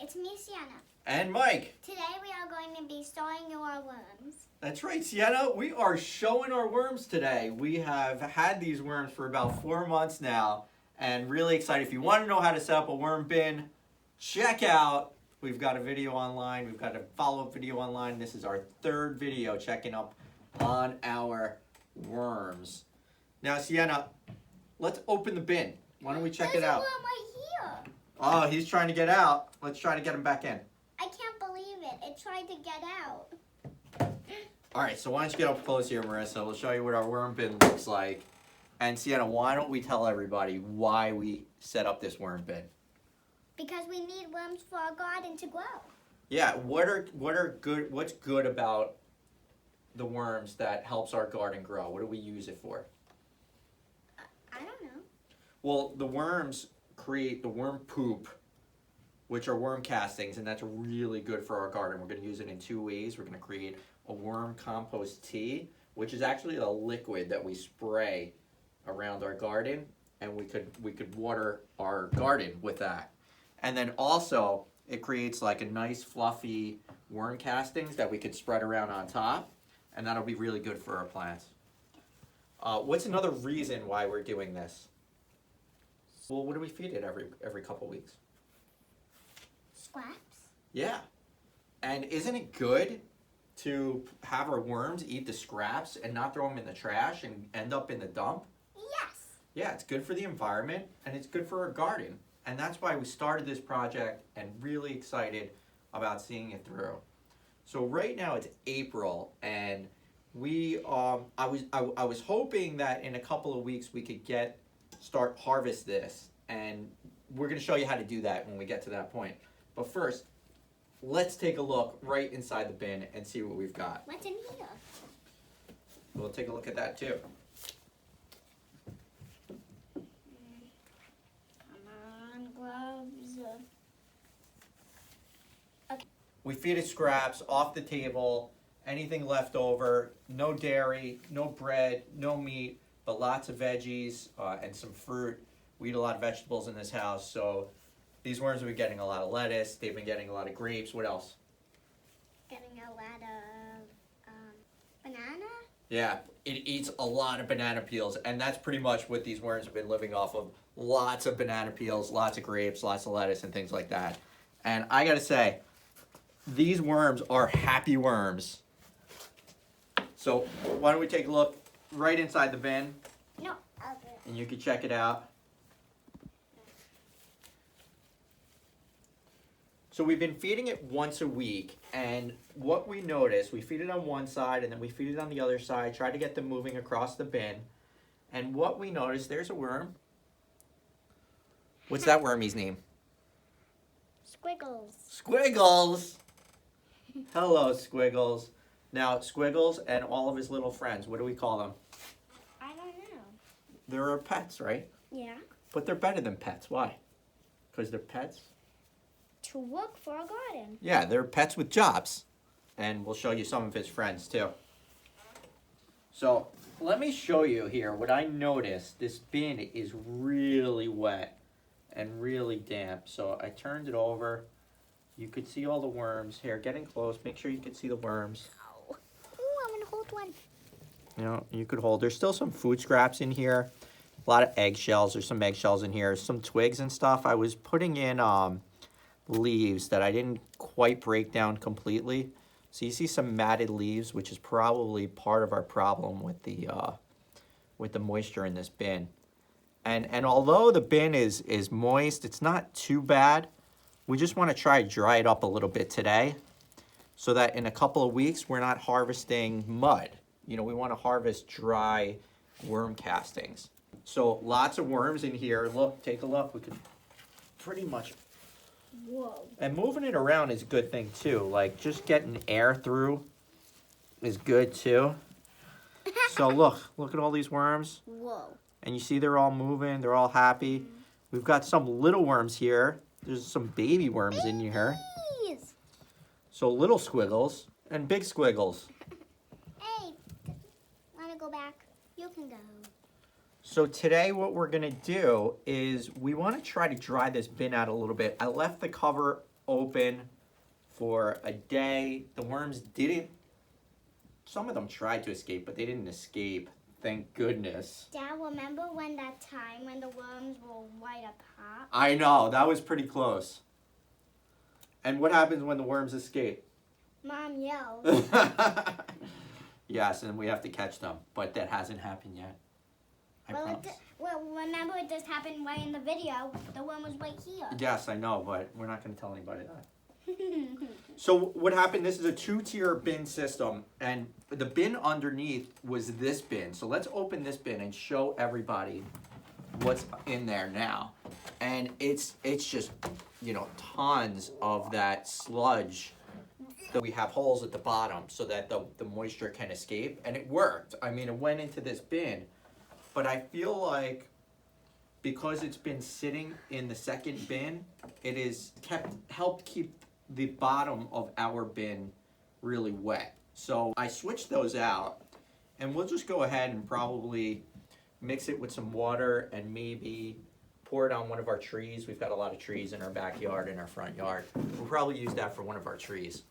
It's me, Sienna. And Mike. Today we are going to be showing you our worms. That's right, Sienna. We are showing our worms today. We have had these worms for about 4 months now and really excited. If you want to know how to set up a worm bin, check out. We've got a video online. We've got a follow-up video online. This is our 3rd video checking up on our worms. Now, Sienna, let's open the bin. Why don't we check it out? There's a worm right here. Oh, he's trying to get out. Let's try to get him back in. I can't believe it. It tried to get out. All right, so why don't you get up close here, Marissa? We'll show you what our worm bin looks like. And Sienna, why don't we tell everybody why we set up this worm bin? Because we need worms for our garden to grow. Yeah, what's good about the worms that helps our garden grow? What do we use it for? I don't know. Well, the worms create the worm poop, which are worm castings, and that's really good for our garden. We're going to use it in 2 ways. We're going to create a worm compost tea, which is actually a liquid that we spray around our garden, and we could water our garden with that. And then also, it creates like a nice fluffy worm castings that we could spread around on top, and that'll be really good for our plants. What's another reason why we're doing this? Well, what do we feed it every couple weeks? Scraps? Yeah. And isn't it good to have our worms eat the scraps and not throw them in the trash and end up in the dump? Yes. Yeah, it's good for the environment and it's good for our garden. And that's why we started this project and really excited about seeing it through. So right now it's April, and we I was hoping that in a couple of weeks we could start harvest this, and we're going to show you how to do that when we get to that point. But first, let's take a look right inside the bin and see what we've got. What's in here? We'll take a look at that too. Come on, gloves. Okay. We feed it scraps off the table, anything left over, no dairy, no bread, no meat, but lots of veggies and some fruit. We eat a lot of vegetables in this house, so these worms have been getting a lot of lettuce. They've been getting a lot of grapes. What else? Getting a lot of banana. Yeah, it eats a lot of banana peels, and that's pretty much what these worms have been living off of. Lots of banana peels, lots of grapes, lots of lettuce, and things like that. And I gotta say, these worms are happy worms. So why don't we take a look right inside the bin? No, I'll do it. And you can check it out. So we've been feeding it once a week, and what we noticed, we feed it on one side and then we feed it on the other side, try to get them moving across the bin. And what we noticed, there's a worm. What's that wormy's name? Squiggles. Squiggles! Hello, Squiggles. Now, Squiggles and all of his little friends, what do we call them? I don't know. They're our pets, right? Yeah. But they're better than pets. Why? Because they're pets? To work for a garden. Yeah, they're pets with jobs. And we'll show you some of his friends too. So let me show you here what I noticed. This bin is really wet and really damp. So I turned it over. You could see all the worms. Here, getting close. Make sure you can see the worms. Oh, I want to hold one. You know, you could hold. There's still some food scraps in here. A lot of eggshells. There's some eggshells in here. Some twigs and stuff. I was putting in leaves that I didn't quite break down completely. So you see some matted leaves, which is probably part of our problem with the moisture in this bin. And although the bin is moist, it's not too bad. We just want to try to dry it up a little bit today so that in a couple of weeks we're not harvesting mud. You know, we want to harvest dry worm castings. So lots of worms in here. Look, take a look. We can pretty much... Whoa. And moving it around is a good thing too. Like just getting air through is good too. So look at all these worms. Whoa. And you see they're all moving, they're all happy. We've got some little worms here. There's some baby worms in here. Babies. So little squiggles and big squiggles. Hey, want to go back? You can go. So today what we're gonna do is we wanna try to dry this bin out a little bit. I left the cover open for a day. The worms didn't, some of them tried to escape, but they didn't escape. Thank goodness. Dad, remember when that time when the worms were right up top? I know, that was pretty close. And what happens when the worms escape? Mom yelled. Yes, and we have to catch them, but that hasn't happened yet. I promise. Well, remember it just happened right in the video. The worm was right here. Yes, I know, but we're not going to tell anybody that. So what happened, this is a 2-tier bin system, and the bin underneath was this bin. So let's open this bin and show everybody what's in there now. And it's just, you know, tons of that sludge. We have holes at the bottom so that the moisture can escape, and it worked. I mean, it went into this bin, but I feel like because it's been sitting in the second bin, it is helped keep the bottom of our bin really wet. So I switched those out, and we'll just go ahead and probably mix it with some water and maybe pour it on one of our trees. We've got a lot of trees in our backyard, in our front yard. We'll probably use that for one of our trees.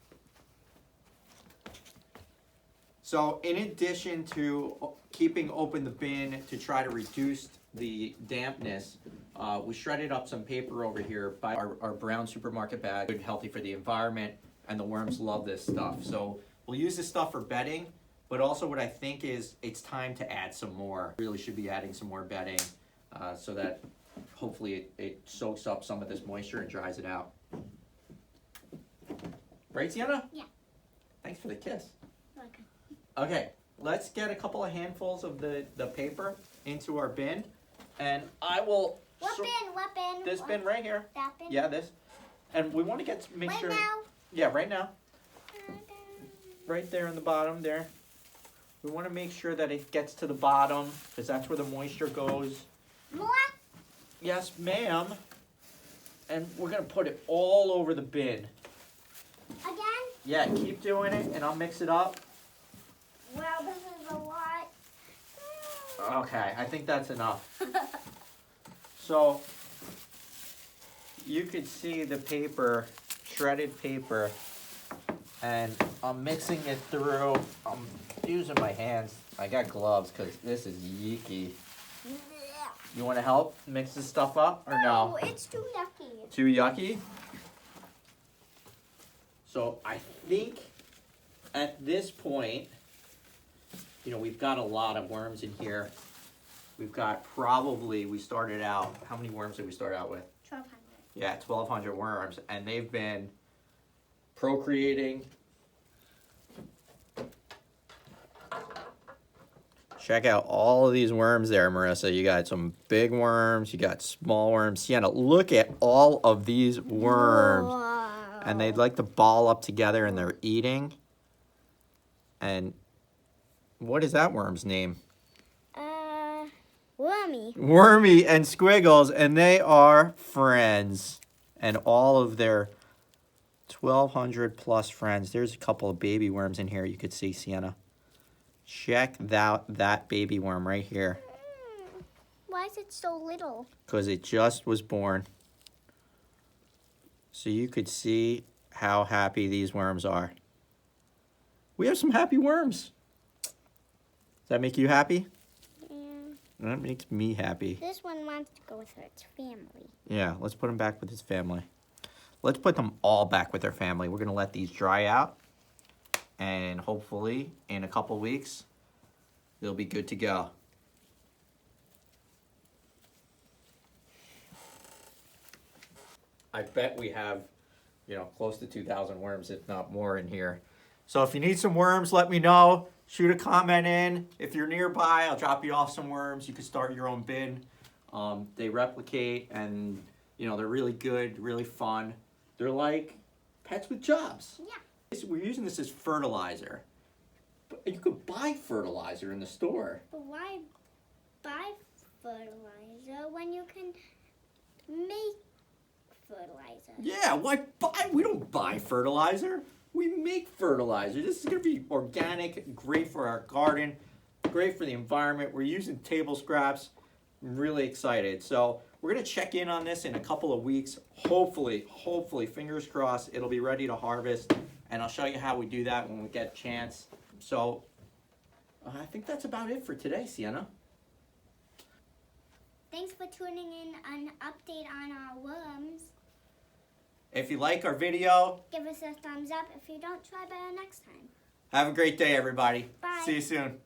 So in addition to keeping open the bin to try to reduce the dampness, we shredded up some paper over here by our brown supermarket bag. Good, healthy for the environment, and the worms love this stuff. So we'll use this stuff for bedding, but also what I think is it's time to add some more. Really should be adding some more bedding so that hopefully it soaks up some of this moisture and dries it out. Right, Sienna? Yeah. Thanks for the kiss. Okay. Okay, let's get a couple of handfuls of the paper into our bin, and I will... What bin? What bin? This bin right here. That bin? Yeah, this. And we want to make right sure... now? Yeah, right now. Right there in the bottom there. We want to make sure that it gets to the bottom, because that's where the moisture goes. More? Yes, ma'am. And we're going to put it all over the bin. Again? Yeah, keep doing it, and I'll mix it up. Wow, this is a lot. Okay, I think that's enough. So, you could see the paper, shredded paper, and I'm mixing it through. I'm using my hands. I got gloves because this is yeeky. You want to help mix this stuff up or no? No, it's too yucky. Too yucky? So I think at this point, you know, we've got a lot of worms in here. We've got probably, we started out, how many worms did we start out with? 1,200. Yeah, 1,200 worms, and they've been procreating. Check out all of these worms there, Marissa. You got some big worms, you got small worms. Sienna, look at all of these worms. Wow. And they'd like to ball up together and they're eating. And what is that worm's name? Wormy. Wormy and Squiggles, and they are friends. And all of their 1,200 plus friends. There's a couple of baby worms in here you could see, Sienna. Check that baby worm right here. Why is it so little? Because it just was born. So you could see how happy these worms are. We have some happy worms. Does that make you happy? Yeah. That makes me happy. This one wants to go with its family. Yeah, let's put him back with his family. Let's put them all back with their family. We're going to let these dry out. And hopefully, in a couple weeks, they'll be good to go. I bet we have, you know, close to 2,000 worms, if not more, in here. So if you need some worms, let me know. Shoot a comment in. If you're nearby, I'll drop you off some worms. You can start your own bin. They replicate, and, you know, they're really good, really fun. They're like pets with jobs. Yeah. We're using this as fertilizer. But you could buy fertilizer in the store. But why buy fertilizer when you can make fertilizer? Yeah, why buy? We don't buy fertilizer. We make fertilizer. This is going to be organic, great for our garden, great for the environment. We're using table scraps. I'm really excited. So We're going to check in on this in a couple of weeks. Hopefully, fingers crossed, it'll be ready to harvest. And I'll show you how we do that when we get a chance. So I think that's about it for today, Sienna. Thanks for tuning in an update on our worms. If you like our video, Give us a thumbs up. If you don't, try better next time. have a great day, everybody. Bye. See you soon.